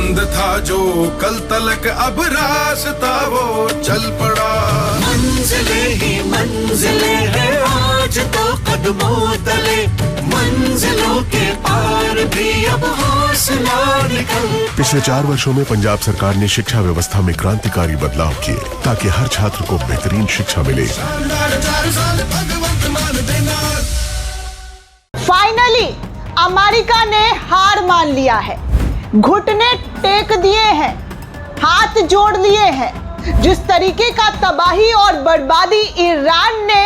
बंद था जो कल तलक, अब रास्ता वो चल पड़ा। मंजिले ही मंजिले हैं आज तो कदमों तले, मंजिलों के पार भी अब हौसला निकल। पिछले 4 वर्षों में पंजाब सरकार ने शिक्षा व्यवस्था में क्रांतिकारी बदलाव किए ताकि हर छात्र को बेहतरीन शिक्षा मिले। फाइनली अमेरिका ने हार मान लिया है, घुटने टेक दिए हैं, हाथ जोड़ लिए हैं। जिस तरीके का तबाही और बर्बादी ईरान ने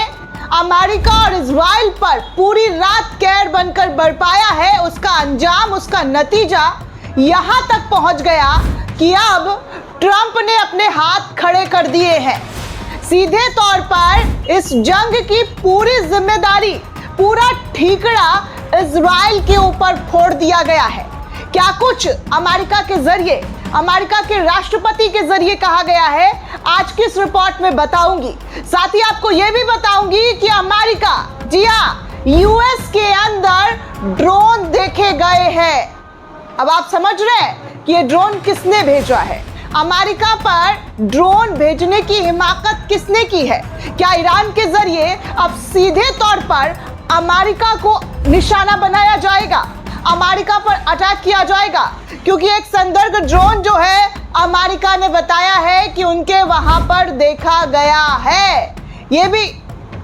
अमेरिका और इजराइल पर पूरी रात कहर बनकर बरपाया है, उसका अंजाम, उसका नतीजा यहां तक पहुंच गया कि अब ट्रंप ने अपने हाथ खड़े कर दिए हैं। सीधे तौर पर इस जंग की पूरी जिम्मेदारी, पूरा ठीकरा इजराइल के ऊपर फोड़ दिया गया है। क्या कुछ अमेरिका के जरिए, अमेरिका के राष्ट्रपति के जरिए कहा गया है, आज की इस रिपोर्ट में बताऊंगी। साथ ही आपको यह भी बताऊंगी कि अमेरिका, जी हां, यूएस के अंदर ड्रोन देखे गए हैं। अब आप समझ रहे हैं कि ये ड्रोन किसने भेजा है, अमेरिका पर ड्रोन भेजने की हिमाकत किसने की है। क्या ईरान के जरिए अब सीधे तौर पर अमेरिका को निशाना बनाया जाएगा, अमेरिका पर अटैक किया जाएगा? क्योंकि एक संदिग्ध ड्रोन जो है अमेरिका ने बताया है कि उनके वहां पर देखा गया है। ये भी,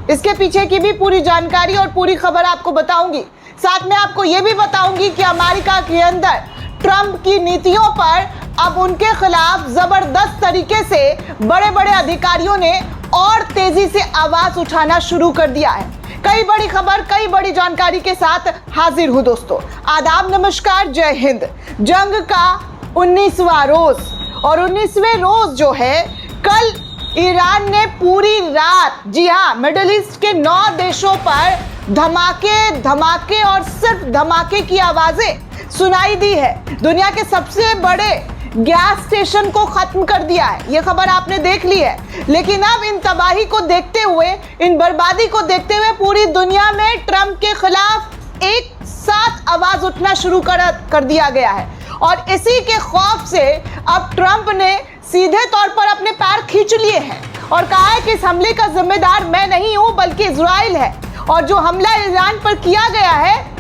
इसके पीछे की भी पूरी जानकारी और पूरी खबर आपको बताऊंगी। साथ में आपको ये भी बताऊंगी कि अमेरिका के अंदर ट्रंप की नीतियों पर अब उनके खिलाफ जबरदस्त तरीके से बड़े बड़े अधिकारियों ने और तेजी से आवाज उठाना शुरू कर दिया है। कई बड़ी खबर, कई बड़ी जानकारी के साथ हाजिर हूं दोस्तों। आदाब, नमस्कार, जय हिंद। जंग का 19वां रोज, और 19वें रोज जो है, कल ईरान ने पूरी रात, जी हां, मिडिल ईस्ट के 9 देशों पर धमाके धमाके और सिर्फ धमाके की आवाजें सुनाई दी है। दुनिया के सबसे बड़े गैस स्टेशन को खत्म कर दिया है, यह खबर आपने देख ली है। लेकिन अब इन तबाही को देखते हुए, इन बर्बादी को देखते हुए पूरी दुनिया में ट्रंप के खिलाफ एक साथ आवाज उठना शुरू कर दिया गया है। और इसी के खौफ से अब ट्रंप ने सीधे तौर पर अपने पैर खींच लिए हैं और कहा है कि इस हमले का जिम्मेदार मैं नहीं हूं बल्कि इजराइल है, और जो हमला ईरान पर किया गया है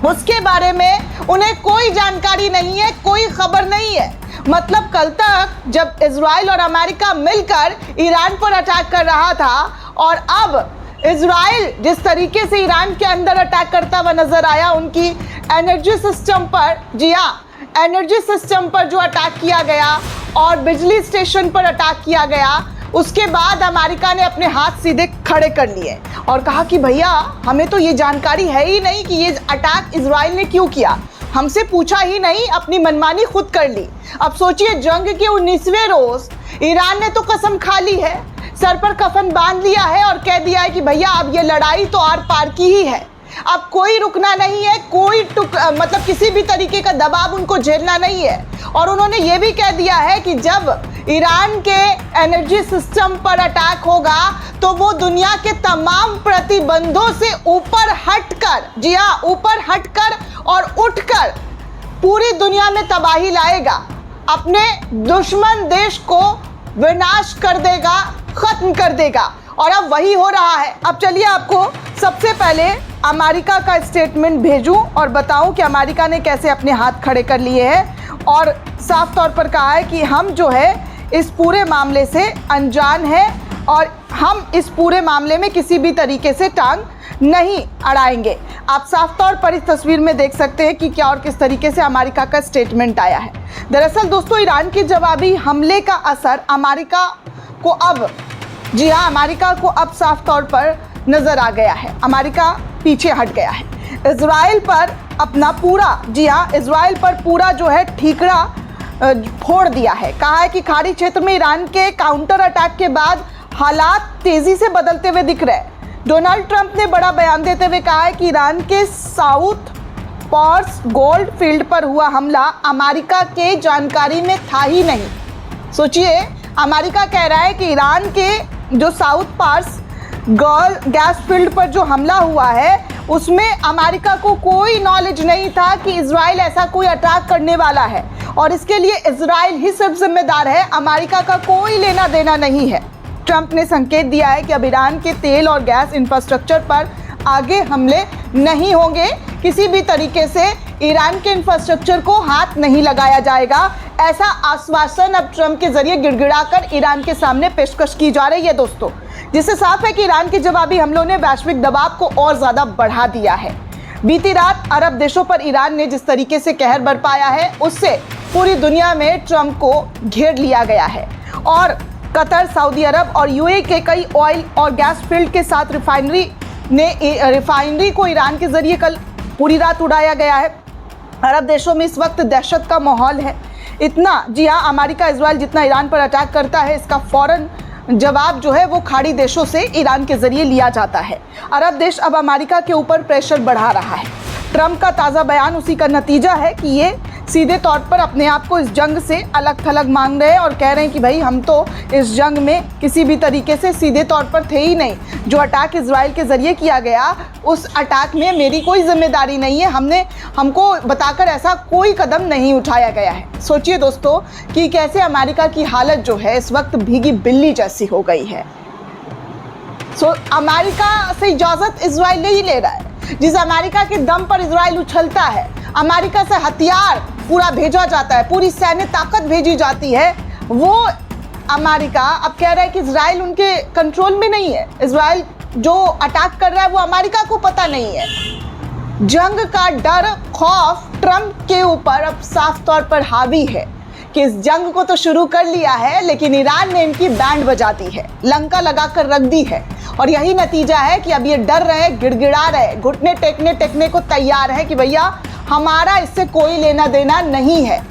उसके बारे में उन्हें कोई जानकारी नहीं है, कोई खबर नहीं है। मतलब कल तक जब इजराइल और अमेरिका मिलकर ईरान पर अटैक कर रहा था, और अब इजराइल जिस तरीके से ईरान के अंदर अटैक करता हुआ नजर आया, उनकी एनर्जी सिस्टम पर, जी हाँ, एनर्जी सिस्टम पर जो अटैक किया गया और बिजली स्टेशन पर अटैक किया गया, उसके बाद अमेरिका ने अपने हाथ सीधे खड़े कर लिए और कहा कि भैया हमें तो ये जानकारी है ही नहीं कि ये अटैक इजराइल ने क्यों किया, हमसे पूछा ही नहीं, अपनी मनमानी खुद कर ली। अब सोचिए, जंग के 19वें रोज ईरान ने तो कसम खा ली है, सर पर कफन बांध लिया है और कह दिया है कि भैया अब ये लड़ाई तो आर पार की ही है, अब कोई रुकना नहीं है, कोई मतलब किसी भी तरीके का दबाव उनको झेलना नहीं है। और उन्होंने ये भी कह दिया है कि जब ईरान के एनर्जी सिस्टम पर अटैक होगा तो वो दुनिया के तमाम प्रतिबंधों से ऊपर हटकर, जी हाँ, ऊपर हटकर और उठकर पूरी दुनिया में तबाही लाएगा, अपने दुश्मन देश को विनाश कर देगा, खत्म कर देगा। और अब वही हो रहा है। अब चलिए आपको सबसे पहले अमेरिका का स्टेटमेंट भेजूं और बताऊं कि अमेरिका ने कैसे अपने हाथ खड़े कर लिए हैं और साफ तौर पर कहा है कि हम जो है इस पूरे मामले से अनजान हैं और हम इस पूरे मामले में किसी भी तरीके से टांग नहीं अड़ाएंगे। आप साफ तौर पर इस तस्वीर में देख सकते हैं कि क्या और किस तरीके से अमेरिका का स्टेटमेंट आया है। दरअसल दोस्तों, ईरान के जवाबी हमले का असर अमेरिका को अब, जी हाँ, अमेरिका को अब साफ तौर पर नजर आ गया है। अमेरिका पीछे हट गया है। इजराइल पर अपना पूरा, जी हाँ, इजराइल पर पूरा जो है ठीकरा फोड़ दिया है। कहा है कि खाड़ी क्षेत्र में ईरान के काउंटर अटैक के बाद हालात तेजी से बदलते हुए दिख रहे हैं। डोनाल्ड ट्रंप ने बड़ा बयान देते हुए कहा है कि ईरान के साउथ पार्स गोल्ड फील्ड पर हुआ हमला अमेरिका के जानकारी में था ही नहीं। सोचिए, अमेरिका कह रहा है कि ईरान के जो साउथ पार्स गैस फील्ड पर जो हमला हुआ है उसमें अमेरिका को कोई नॉलेज नहीं था कि इजराइल ऐसा कोई अटैक करने वाला है। और इसके लिए इजराइल ही सिर्फ जिम्मेदार है, अमेरिका का कोई लेना देना नहीं है। ट्रंप ने संकेत दिया है कि अब ईरान के तेल और गैस इंफ्रास्ट्रक्चर पर आगे हमले नहीं होंगे, किसी भी तरीके से ईरान के इंफ्रास्ट्रक्चर को हाथ नहीं लगाया जाएगा। ऐसा आश्वासन अब ट्रंप के जरिए गिड़गिड़ाकर ईरान के सामने पेशकश की जा रही है दोस्तों, जिससे साफ है कि ईरान के जवाबी हमलों ने वैश्विक दबाव को और ज्यादा बढ़ा दिया है। बीती रात अरब देशों पर ईरान ने जिस तरीके से कहर बरपाया है, उससे पूरी दुनिया में ट्रंप को घेर लिया गया है और कतर, सऊदी अरब और यूएई के कई ऑयल और गैस फील्ड के साथ रिफाइनरी को ईरान के जरिए कल पूरी रात उड़ाया गया है। अरब देशों में इस वक्त दहशत का माहौल है। इतना, जी हाँ, अमेरिका इजराइल जितना ईरान पर अटैक करता है, इसका फौरन जवाब जो है वो खाड़ी देशों से ईरान के जरिए लिया जाता है। अरब देश अब अमेरिका के ऊपर प्रेशर बढ़ा रहा है। ट्रंप का ताज़ा बयान उसी का नतीजा है कि ये सीधे तौर पर अपने आप को इस जंग से अलग थलग मांग रहे हैं और कह रहे हैं कि भाई हम तो इस जंग में किसी भी तरीके से सीधे तौर पर थे ही नहीं। जो अटैक इजराइल के ज़रिए किया गया, उस अटैक में मेरी कोई जिम्मेदारी नहीं है, हमको बताकर ऐसा कोई कदम नहीं उठाया गया है। सोचिए दोस्तों कि कैसे अमेरिका की हालत जो है इस वक्त भीगी बिल्ली जैसी हो गई है। अमेरिका से इजाज़त इजराइल नहीं ले रहा है। जिस अमेरिका के दम पर इजराइल उछलता है, अमेरिका से हथियार पूरा भेजा जाता है, पूरी सैन्य ताकत भेजी जाती है, वो अमेरिका अब कह रहा है कि इजराइल उनके कंट्रोल में नहीं है। इजराइल जो अटैक कर रहा है वो अमेरिका को पता नहीं है। जंग का डर, खौफ ट्रंप के ऊपर अब साफ तौर पर हावी है कि इस जंग को तो शुरू कर लिया है, लेकिन ईरान ने इनकी बैंड बजा दी है, लंका लगा कर रख दी है। और यही नतीजा है कि अब ये डर रहे, गिड़गिड़ा रहे, घुटने टेकने को तैयार है कि भैया हमारा इससे कोई लेना देना नहीं है।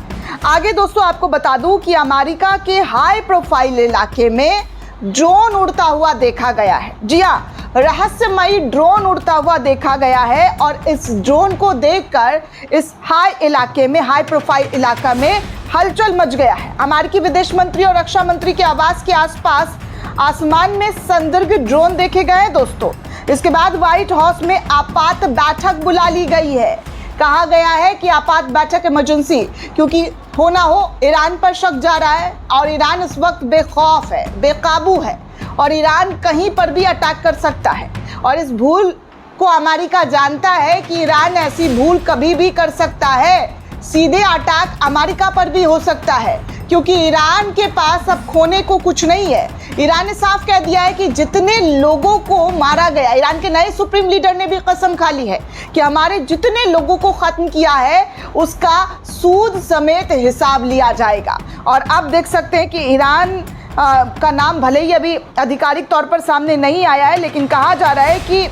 आगे दोस्तों आपको बता दूं कि अमेरिका के हाई प्रोफाइल इलाके में ड्रोन उड़ता हुआ देखा गया है। जी हाँ, रहस्यमयी ड्रोन उड़ता हुआ देखा गया है और इस ड्रोन को देखकर इस हाई प्रोफाइल इलाका में हलचल मच गया है। अमेरिकी विदेश मंत्री और रक्षा मंत्री के आवास के आसपास आसमान में संदिग्ध ड्रोन देखे गए हैं दोस्तों। इसके बाद व्हाइट हाउस में आपात बैठक बुला ली गई है। कहा गया है कि आपात बैठक इमरजेंसी, क्योंकि हो ना हो ईरान पर शक जा रहा है और ईरान इस वक्त बेखौफ है, बेकाबू है और ईरान कहीं पर भी अटैक कर सकता है। और इस भूल को अमेरिका जानता है कि ईरान ऐसी भूल कभी भी कर सकता है। सीधे अटैक अमेरिका पर भी हो सकता है, क्योंकि ईरान के पास अब खोने को कुछ नहीं है। ईरान ने साफ कह दिया है कि जितने लोगों को मारा गया, ईरान के नए सुप्रीम लीडर ने भी कसम खा ली है कि हमारे जितने लोगों को खत्म किया है उसका सूद समेत हिसाब लिया जाएगा। और अब देख सकते हैं कि ईरान का नाम भले ही अभी आधिकारिक तौर पर सामने नहीं आया है, लेकिन कहा जा रहा है कि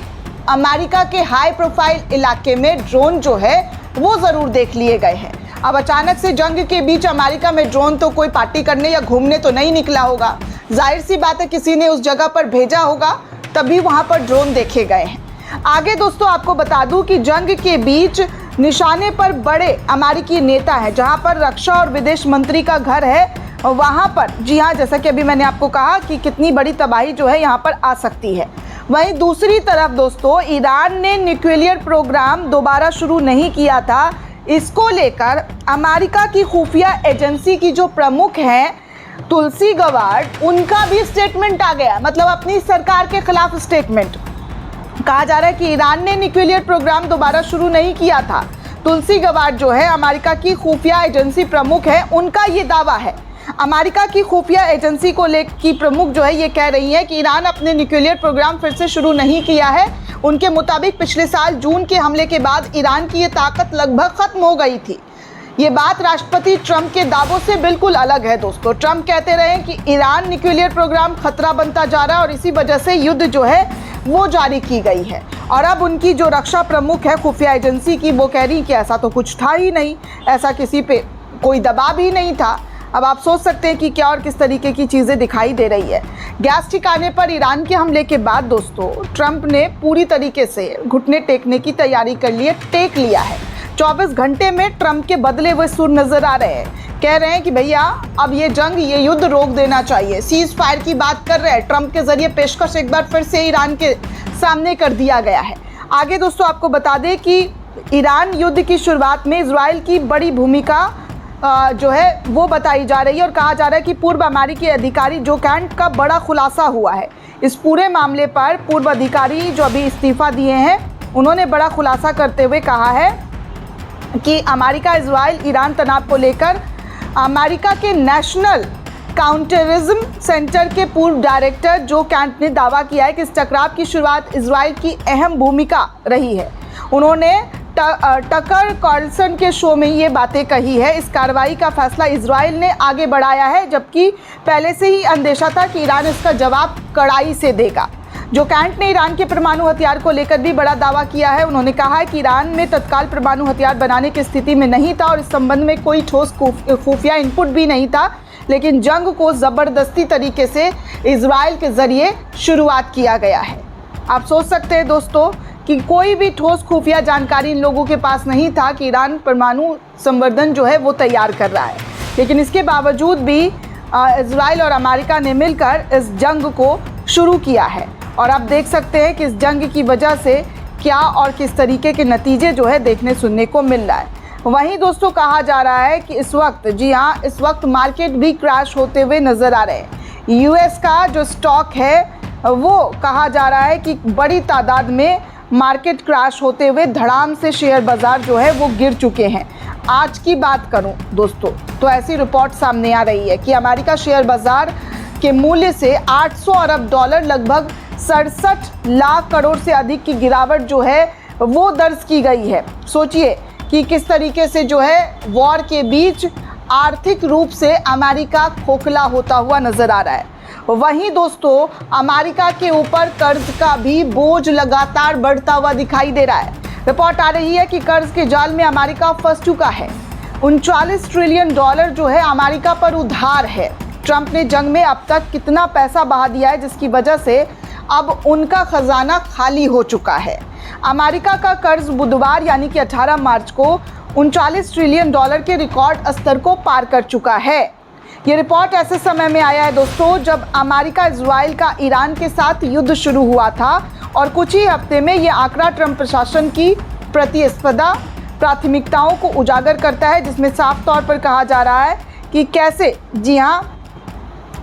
अमेरिका के हाई प्रोफाइल इलाके में ड्रोन जो है वो ज़रूर देख लिए गए हैं। अब अचानक से जंग के बीच अमेरिका में ड्रोन तो कोई पार्टी करने या घूमने तो नहीं निकला होगा। जाहिर सी बात है किसी ने उस जगह पर भेजा होगा, तभी वहां पर ड्रोन देखे गए हैं। आगे दोस्तों आपको बता दूं कि जंग के बीच निशाने पर बड़े अमेरिकी नेता हैं, जहां पर रक्षा और विदेश मंत्री का घर है, वहां पर, जी हाँ, जैसा कि अभी मैंने आपको कहा कि कितनी बड़ी तबाही जो है यहाँ पर आ सकती है। वहीं दूसरी तरफ दोस्तों, ईरान ने न्यूक्लियर प्रोग्राम दोबारा शुरू नहीं किया था। इसको लेकर अमेरिका की खुफिया एजेंसी की जो प्रमुख हैं तुलसी गवार्ड, उनका भी स्टेटमेंट आ गया, मतलब अपनी सरकार के खिलाफ स्टेटमेंट। कहा जा रहा है कि ईरान ने न्यूक्लियर प्रोग्राम दोबारा शुरू नहीं किया था। तुलसी गवार्ड जो है अमेरिका की खुफिया एजेंसी प्रमुख है, उनका ये दावा है। अमेरिका की खुफिया एजेंसी को की प्रमुख जो है ये कह रही है कि ईरान अपने न्यूक्लियर प्रोग्राम फिर से शुरू नहीं किया है। उनके मुताबिक पिछले साल जून के हमले के बाद ईरान की ये ताकत लगभग खत्म हो गई थी। ये बात राष्ट्रपति ट्रंप के दावों से बिल्कुल अलग है दोस्तों। ट्रंप कहते रहे कि ईरान न्यूक्लियर प्रोग्राम खतरा बनता जा रहा है और इसी वजह से युद्ध जो है वो जारी की गई है। और अब उनकी जो रक्षा प्रमुख है खुफिया एजेंसी की, वो कह रही कि ऐसा तो कुछ था ही नहीं, ऐसा किसी पे कोई दबाव ही नहीं था। अब आप सोच सकते हैं कि क्या और किस तरीके की चीज़ें दिखाई दे रही है। गैस ठिकाने पर ईरान के हमले के बाद दोस्तों ट्रंप ने पूरी तरीके से घुटने टेकने की तैयारी कर ली है, टेक लिया है। 24 घंटे में ट्रंप के बदले हुए सुर नजर आ रहे हैं। कह रहे हैं कि भैया अब ये जंग, ये युद्ध रोक देना चाहिए। सीज फायर की बात कर रहे हैं। ट्रंप के जरिए पेशकश एक बार फिर से ईरान के सामने कर दिया गया है। आगे दोस्तों आपको बता दें कि ईरान युद्ध की शुरुआत में इजराइल की बड़ी भूमिका जो है वो बताई जा रही है और कहा जा रहा है कि पूर्व अमेरिकी अधिकारी जो कैंट का बड़ा खुलासा हुआ है। इस पूरे मामले पर पूर्व अधिकारी जो अभी इस्तीफा दिए हैं उन्होंने बड़ा खुलासा करते हुए कहा है कि अमेरिका इजराइल ईरान तनाव को लेकर अमेरिका के नेशनल काउंटरिज्म सेंटर के पूर्व डायरेक्टर जो कैंट ने दावा किया है कि इस टकराव की शुरुआत इजराइल की अहम भूमिका रही है। उन्होंने टकर कार्लसन के शो में ये बातें कही है। इस कार्रवाई का फैसला इजराइल ने आगे बढ़ाया है, जबकि पहले से ही अंदेशा था कि ईरान इसका जवाब कड़ाई से देगा। जो कैंट ने ईरान के परमाणु हथियार को लेकर भी बड़ा दावा किया है। उन्होंने कहा है कि ईरान में तत्काल परमाणु हथियार बनाने की स्थिति में नहीं था और इस संबंध में कोई ठोस खुफिया इनपुट भी नहीं था, लेकिन जंग को ज़बरदस्ती तरीके से इजराइल के ज़रिए शुरुआत किया गया है। आप सोच सकते हैं दोस्तों कि कोई भी ठोस खुफिया जानकारी इन लोगों के पास नहीं था कि ईरान परमाणु संवर्धन जो है वो तैयार कर रहा है, लेकिन इसके बावजूद भी इजराइल और अमेरिका ने मिलकर इस जंग को शुरू किया है। और आप देख सकते हैं कि इस जंग की वजह से क्या और किस तरीके के नतीजे जो है देखने सुनने को मिल रहा है। वहीं दोस्तों कहा जा रहा है कि इस वक्त, जी हाँ, इस वक्त मार्केट भी क्रैश होते हुए नज़र आ रहे हैं। यूएस का जो स्टॉक है वो कहा जा रहा है कि बड़ी तादाद में मार्केट क्रैश होते हुए धड़ाम से शेयर बाज़ार जो है वो गिर चुके हैं। आज की बात करूं दोस्तों तो ऐसी रिपोर्ट सामने आ रही है कि अमेरिका शेयर बाज़ार के मूल्य से 800 अरब डॉलर लगभग 67 लाख करोड़ से अधिक की गिरावट जो है वो दर्ज की गई है। सोचिए कि किस तरीके से जो है वॉर के बीच आर्थिक रूप से अमेरिका खोखला होता हुआ नज़र आ रहा है। वहीं दोस्तों अमेरिका के ऊपर कर्ज का भी बोझ लगातार बढ़ता हुआ दिखाई दे रहा है। रिपोर्ट आ रही है कि कर्ज के जाल में अमेरिका फंस चुका है। 39 ट्रिलियन डॉलर जो है अमेरिका पर उधार है। ट्रंप ने जंग में अब तक कितना पैसा बहा दिया है, जिसकी वजह से अब उनका खजाना खाली हो चुका है। अमेरिका का कर्ज बुधवार यानी कि 18 मार्च को 39 ट्रिलियन डॉलर के रिकॉर्ड स्तर को पार कर चुका है। ये रिपोर्ट ऐसे समय में आया है दोस्तों जब अमेरिका इजराइल का ईरान के साथ युद्ध शुरू हुआ था और कुछ ही हफ्ते में ये आंकड़ा ट्रंप प्रशासन की प्रतिस्पर्धा प्राथमिकताओं को उजागर करता है, जिसमें साफ तौर पर कहा जा रहा है कि कैसे, जी हाँ,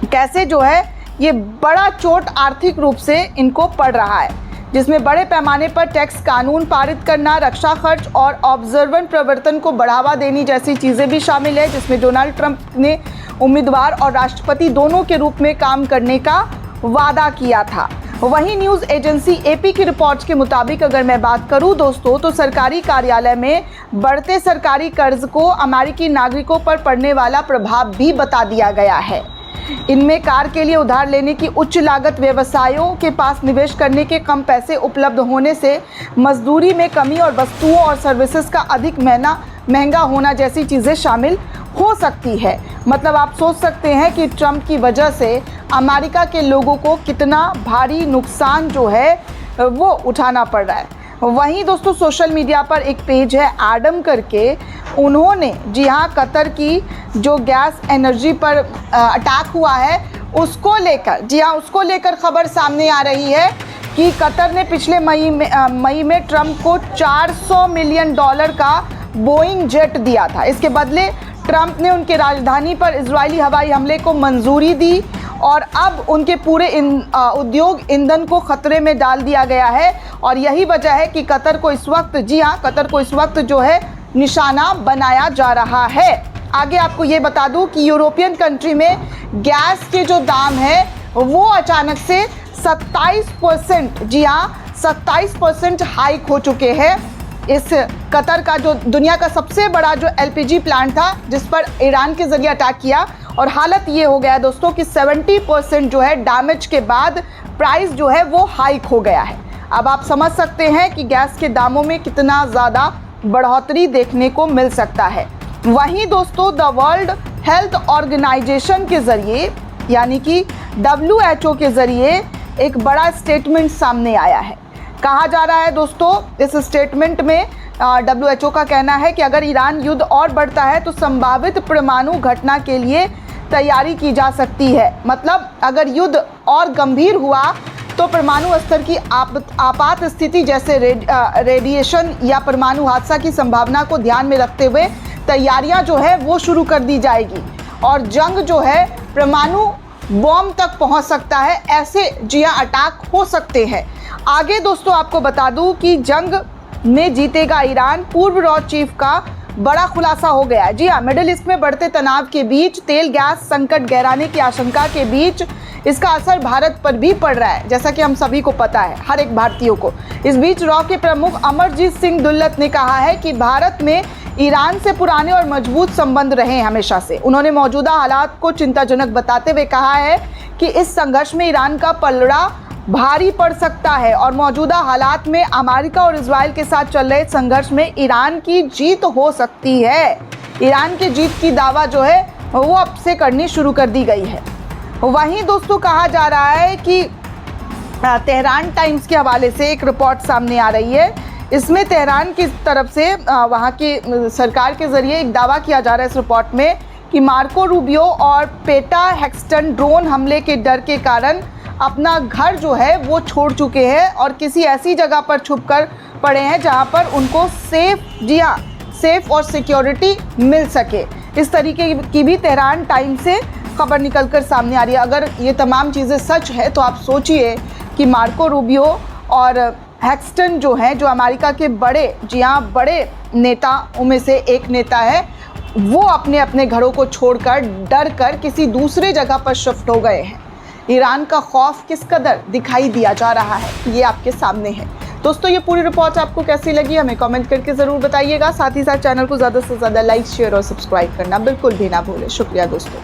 कैसे जो है ये बड़ा चोट आर्थिक रूप से इनको पड़ रहा है, जिसमें बड़े पैमाने पर टैक्स कानून पारित करना, रक्षा खर्च और ऑब्जर्वेंट प्रवर्तन को बढ़ावा देने जैसी चीज़ें भी शामिल है, जिसमें डोनाल्ड ट्रंप ने उम्मीदवार और राष्ट्रपति दोनों के रूप में काम करने का वादा किया था। वहीं न्यूज़ एजेंसी एपी की रिपोर्ट के मुताबिक अगर मैं बात करूं दोस्तों तो सरकारी कार्यालय में बढ़ते सरकारी कर्ज को अमेरिकी नागरिकों पर पड़ने वाला प्रभाव भी बता दिया गया है। इनमें कार के लिए उधार लेने की उच्च लागत, व्यवसायों के पास निवेश करने के कम पैसे उपलब्ध होने से मजदूरी में कमी और वस्तुओं और सर्विसेज का अधिक महंगा होना जैसी चीज़ें शामिल हो सकती है। मतलब आप सोच सकते हैं कि ट्रंप की वजह से अमेरिका के लोगों को कितना भारी नुकसान जो है वो उठाना पड़ रहा है। वहीं दोस्तों सोशल मीडिया पर एक पेज है एडम करके, उन्होंने, जी हाँ, कतर की जो गैस एनर्जी पर अटैक हुआ है उसको लेकर, जी हाँ, उसको लेकर खबर सामने आ रही है कि कतर ने पिछले मई में ट्रंप को 400 मिलियन डॉलर का बोइंग जेट दिया था। इसके बदले ट्रंप ने उनके राजधानी पर इजरायली हवाई हमले को मंजूरी दी और अब उनके पूरे उद्योग ईंधन को खतरे में डाल दिया गया है। और यही वजह है कि कतर को इस वक्त, जी हाँ, कतर को इस वक्त जो है निशाना बनाया जा रहा है। आगे आपको ये बता दूं कि यूरोपियन कंट्री में गैस के जो दाम है वो अचानक से 27%, जी हाँ, 27% हाइक हो चुके हैं। इस कतर का जो दुनिया का सबसे बड़ा जो एलपीजी प्लांट था जिस पर ईरान के ज़रिए अटैक किया, और हालत ये हो गया दोस्तों कि 70% जो है डैमेज के बाद प्राइस जो है वो हाइक हो गया है। अब आप समझ सकते हैं कि गैस के दामों में कितना ज़्यादा बढ़ोतरी देखने को मिल सकता है। वहीं दोस्तों द वर्ल्ड हेल्थ ऑर्गेनाइजेशन के ज़रिए यानी कि WHO के ज़रिए एक बड़ा स्टेटमेंट सामने आया है। कहा जा रहा है दोस्तों, इस स्टेटमेंट में WHO का कहना है कि अगर ईरान युद्ध और बढ़ता है तो संभावित परमाणु घटना के लिए तैयारी की जा सकती है। मतलब अगर युद्ध और गंभीर हुआ तो परमाणु स्तर की आपात स्थिति जैसे रेडिएशन या परमाणु हादसा की संभावना को ध्यान में रखते हुए तैयारियां जो है वो शुरू कर दी जाएगी और जंग जो है परमाणु बॉम्ब तक पहुंच सकता है। ऐसे जी हाँ अटैक हो सकते हैं। आगे दोस्तों आपको बता दूं कि जंग में जीतेगा ईरान, पूर्व रॉ चीफ का बड़ा खुलासा हो गया है। जी हाँ, मिडिल ईस्ट में बढ़ते तनाव के बीच, तेल गैस संकट गहराने की आशंका के बीच इसका असर भारत पर भी पड़ रहा है, जैसा कि हम सभी को पता है, हर एक भारतीयों को। इस बीच रॉ के प्रमुख अमरजीत सिंह दुल्लत ने कहा है कि भारत में ईरान से पुराने और मजबूत संबंध रहे हैं हमेशा से। उन्होंने मौजूदा हालात को चिंताजनक बताते हुए कहा है कि इस संघर्ष में ईरान का पलड़ा भारी पड़ सकता है और मौजूदा हालात में अमेरिका और इजराइल के साथ चल रहे संघर्ष में ईरान की जीत हो सकती है। ईरान की जीत की दावा जो है वो अब से करनी शुरू कर दी गई है। वहीं दोस्तों कहा जा रहा है कि तेहरान टाइम्स के हवाले से एक रिपोर्ट सामने आ रही है। इसमें तेहरान की तरफ से वहाँ की सरकार के ज़रिए एक दावा किया जा रहा है इस रिपोर्ट में कि मार्को रूबियो और पेटा हेक्सटन ड्रोन हमले के डर के कारण अपना घर जो है वो छोड़ चुके हैं और किसी ऐसी जगह पर छुप कर पड़े हैं जहाँ पर उनको सेफ और सिक्योरिटी मिल सके। इस तरीके की भी तेहरान टाइम्स से खबर निकलकर सामने आ रही है। अगर ये तमाम चीज़ें सच है तो आप सोचिए कि मार्को रूबियो और हेक्सटन जो हैं, जो अमेरिका के बड़े नेताओं में से एक नेता है, वो अपने अपने घरों को छोड़कर डर कर किसी दूसरे जगह पर शिफ्ट हो गए हैं। ईरान का खौफ किस कदर दिखाई दिया जा रहा है ये आपके सामने है। दोस्तों ये पूरी रिपोर्ट आपको कैसी लगी हमें कमेंट करके ज़रूर बताइएगा। साथ ही साथ चैनल को ज़्यादा से ज़्यादा लाइक, शेयर और सब्सक्राइब करना बिल्कुल भी ना भूलें। शुक्रिया दोस्तों।